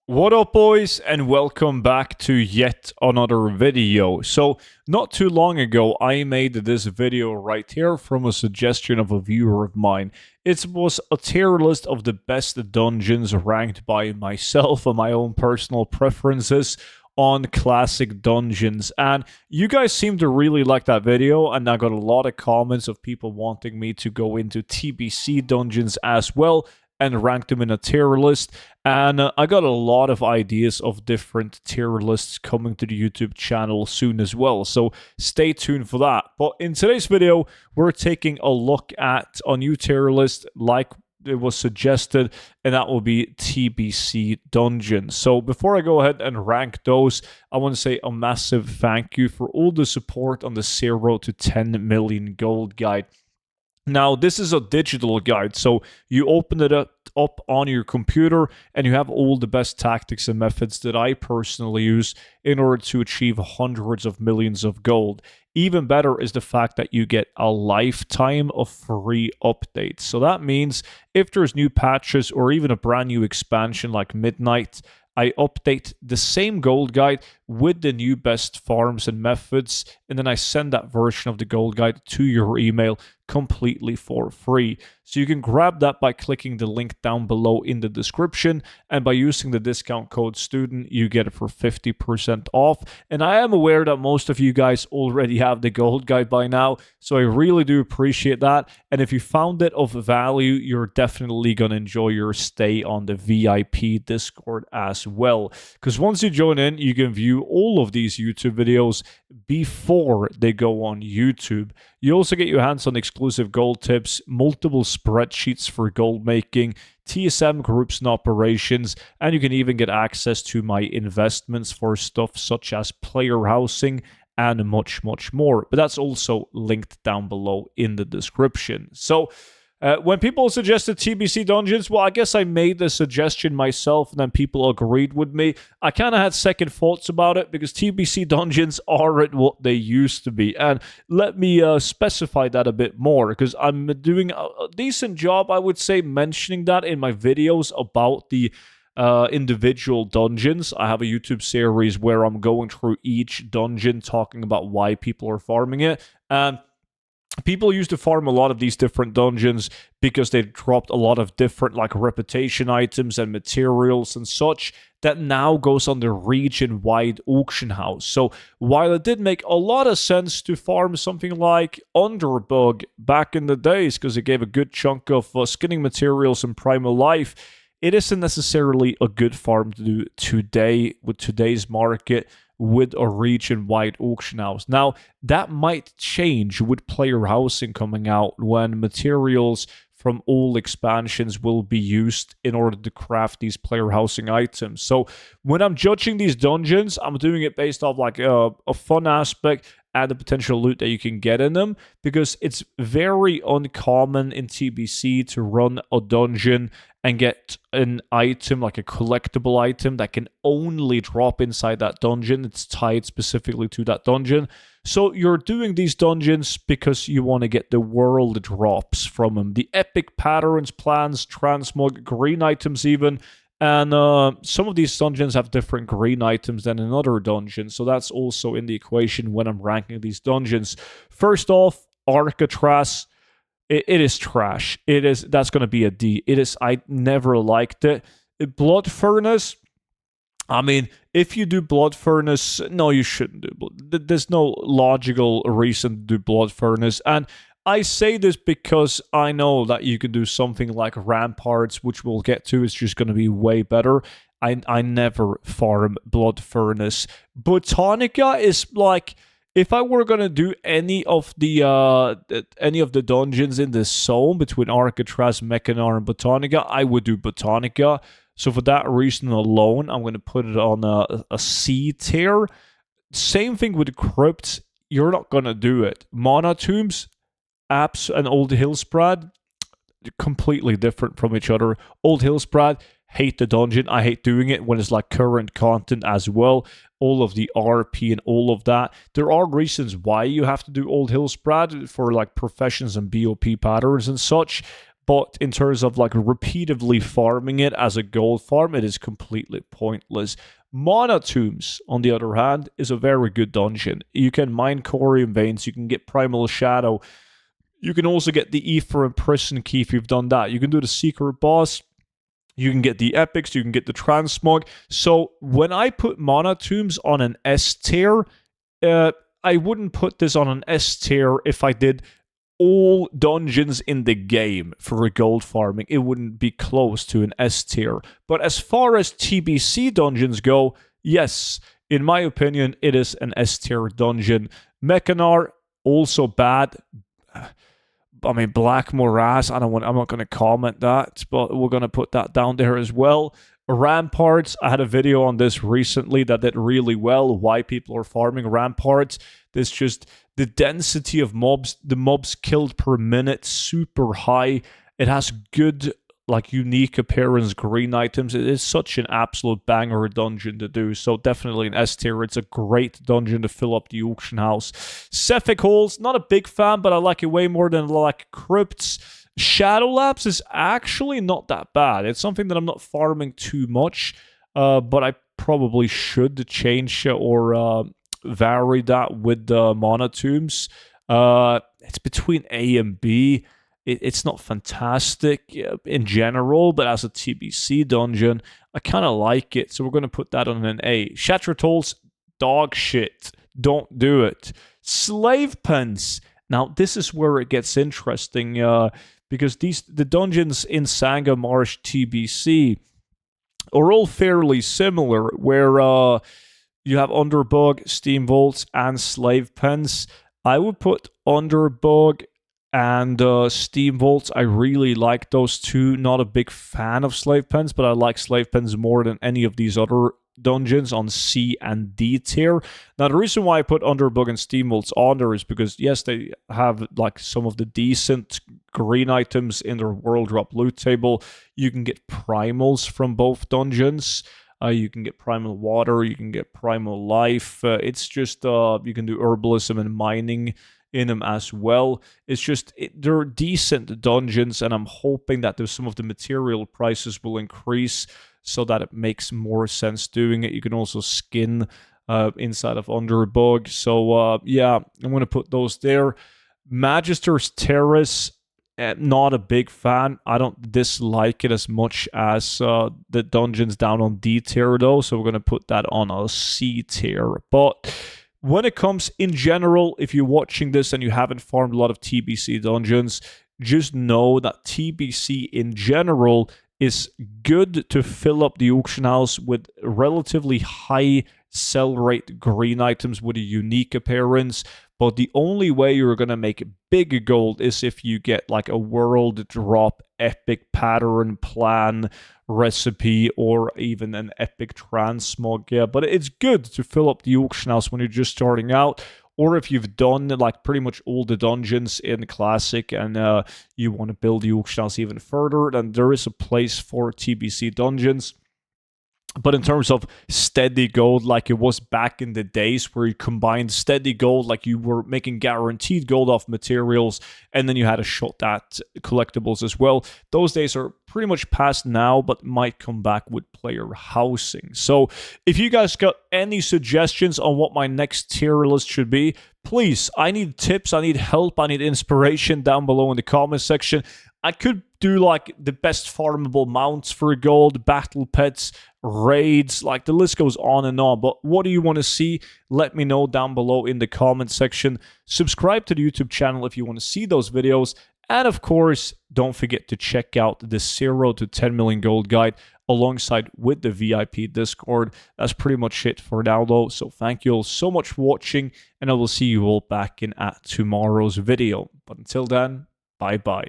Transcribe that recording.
What up, boys, and welcome back to yet another video. So, not too long ago, I made this video right here from a suggestion of a viewer of mine. It was a tier list of the best dungeons ranked by myself and my own personal preferences on classic dungeons, and you guys seem to really like that video, and I got a lot of comments of people wanting me to go into TBC dungeons as well and rank them in a tier list. And I got a lot of ideas of different tier lists coming to the YouTube channel soon as well, so stay tuned for that. But in today's video, we're taking a look at a new tier list like it was suggested, and that will be TBC dungeons. So before I go ahead and rank those, I want to say a massive thank you for all the support on the 0 to 10 million gold guide. Now, this is a digital guide, so you open it up on your computer and you have all the best tactics and methods that I personally use in order to achieve hundreds of millions of gold. Even better is the fact that you get a lifetime of free updates. So that means if there's new patches or even a brand new expansion like Midnight, I update the same gold guide with the new best farms and methods, and then I send that version of the gold guide to your email completely for free. So you can grab that by clicking the link down below in the description, and by using the discount code STUDENT, you get it for 50% off. And I am aware that most of you guys already have the gold guide by now, so I really do appreciate that. And if you found it of value, you're definitely going to enjoy your stay on the VIP Discord as well. Because once you join in, you can view all of these YouTube videos before they go on YouTube. You also get your hands on exclusive gold tips, multiple spreadsheets for gold making, TSM groups and operations, and you can even get access to my investments for stuff such as player housing and much, much more. But that's also linked down below in the description. So, when people suggested TBC dungeons, well, I guess I made the suggestion myself and then people agreed with me. I kind of had second thoughts about it because TBC dungeons aren't what they used to be. And let me specify that a bit more, because I'm doing a decent job, I would say, mentioning that in my videos about the individual dungeons. I have a YouTube series where I'm going through each dungeon, talking about why people are farming it. And people used to farm a lot of these different dungeons because they dropped a lot of different like reputation items and materials and such that now goes on the region-wide auction house. So while it did make a lot of sense to farm something like Underbug back in the days because it gave a good chunk of skinning materials in Primal Life, it isn't necessarily a good farm to do today with today's market with a region-wide auction house. Now, that might change with player housing coming out when materials from all expansions will be used in order to craft these player housing items. So when I'm judging these dungeons, I'm doing it based off like a fun aspect and the potential loot that you can get in them, because it's very uncommon in TBC to run a dungeon and get an item, like a collectible item, that can only drop inside that dungeon. It's tied specifically to that dungeon. So you're doing these dungeons because you want to get the world drops from them. The epic patterns, plans, transmog, green items even. And some of these dungeons have different green items than another dungeon. So that's also in the equation when I'm ranking these dungeons. First off, Arcatraz. It is trash. That's going to be a D. I never liked it. Blood Furnace. I mean, if you do Blood Furnace, no, you shouldn't do. There's no logical reason to do Blood Furnace. And I say this because I know that you can do something like Ramparts, which we'll get to. It's just going to be way better. I never farm Blood Furnace. Botanica is like, if I were gonna do any of the dungeons in this zone between Arcatraz, Mechanar, and Botanica, I would do Botanica. So for that reason alone, I'm gonna put it on a C tier. Same thing with Crypts. You're not gonna do it. Mana Tombs, Apps, and Old Hillsprad, completely different from each other. Old Hillsprad, hate the dungeon. I hate doing it when it's like current content as well. All of the RP and all of that. There are reasons why you have to do Old Hillsprad for like professions and BOP patterns and such. but in terms of like repeatedly farming it as a gold farm, it is completely pointless. Mana Tombs, on the other hand, is a very good dungeon. You can mine Corium Veins, you can get Primal Shadow, you can also get the Ether and Prison Key if you've done that. You can do the Secret Boss, you can get the Epics, you can get the Transmog. So when I put Mana Tombs on an S tier, I wouldn't put this on an S tier if I did all dungeons in the game for a gold farming. It wouldn't be close to an S tier. But as far as TBC dungeons go, yes, in my opinion, it is an S tier dungeon. Mechanar, also bad. I mean, Black Morass, I'm not going to comment that, but we're going to put that down there as well. Ramparts, I had a video on this recently that did really well, why people are farming Ramparts. There's just the density of mobs, the mobs killed per minute, super high. It has good, like, unique appearance green items. It is such an absolute banger dungeon to do, so definitely an S tier. It's a great dungeon to fill up the auction house. Cephalic Halls, not a big fan, but I like it way more than like Crypts. Shadow Labs is actually not that bad. It's something that I'm not farming too much, but I probably should change or vary that with the Mana Tombs. It's between A and B. It's not fantastic in general, but as a TBC dungeon, I kind of like it, so we're going to put that on an A. Shattertolls, dog shit. Don't do it. Slave Pens. Now, this is where it gets interesting, because the dungeons in Zangarmarsh TBC are all fairly similar, where you have Underbug, Steam Vaults, and Slave Pens. I would put Underbug and Steam Vaults. I really like those two. Not a big fan of Slave Pens, but I like Slave Pens more than any of these other dungeons on C and D tier. Now, the reason why I put Underbug and Steam Vaults on there is because, yes, they have like some of the decent green items in their World Drop loot table. You can get primals from both dungeons. You can get Primal Water, you can get Primal Life. It's just, you can do Herbalism and Mining in them as well. It's just, they're decent dungeons, and I'm hoping that there's some of the material prices will increase so that it makes more sense doing it. You can also skin inside of Underbug. So, yeah, I'm going to put those there. Magister's Terrace, not a big fan. I don't dislike it as much as the dungeons down on D tier, though, so we're going to put that on a C tier. But when it comes in general, if you're watching this and you haven't farmed a lot of TBC dungeons, just know that TBC in general is good to fill up the auction house with relatively high sell rate green items with a unique appearance. But the only way you're going to make big gold is if you get like a world drop epic pattern plan recipe or even an epic transmog. Yeah, but it's good to fill up the auction house when you're just starting out, or if you've done like pretty much all the dungeons in Classic and you want to build the auction house even further, then there is a place for TBC dungeons. But in terms of steady gold, like it was back in the days where you combined steady gold, like you were making guaranteed gold off materials, and then you had a shot at collectibles as well. Those days are pretty much past now, but might come back with player housing. So if you guys got any suggestions on what my next tier list should be, please, I need tips, I need help, I need inspiration down below in the comment section. I could do like the best farmable mounts for gold, battle pets, raids, like the list goes on and on. But what do you want to see? Let me know down below in the comment section. Subscribe to the YouTube channel if you want to see those videos. And of course, don't forget to check out the 0 to 10 million gold guide alongside with the VIP Discord. That's pretty much it for now though. So thank you all so much for watching, and I will see you all back in at tomorrow's video. But until then, bye bye.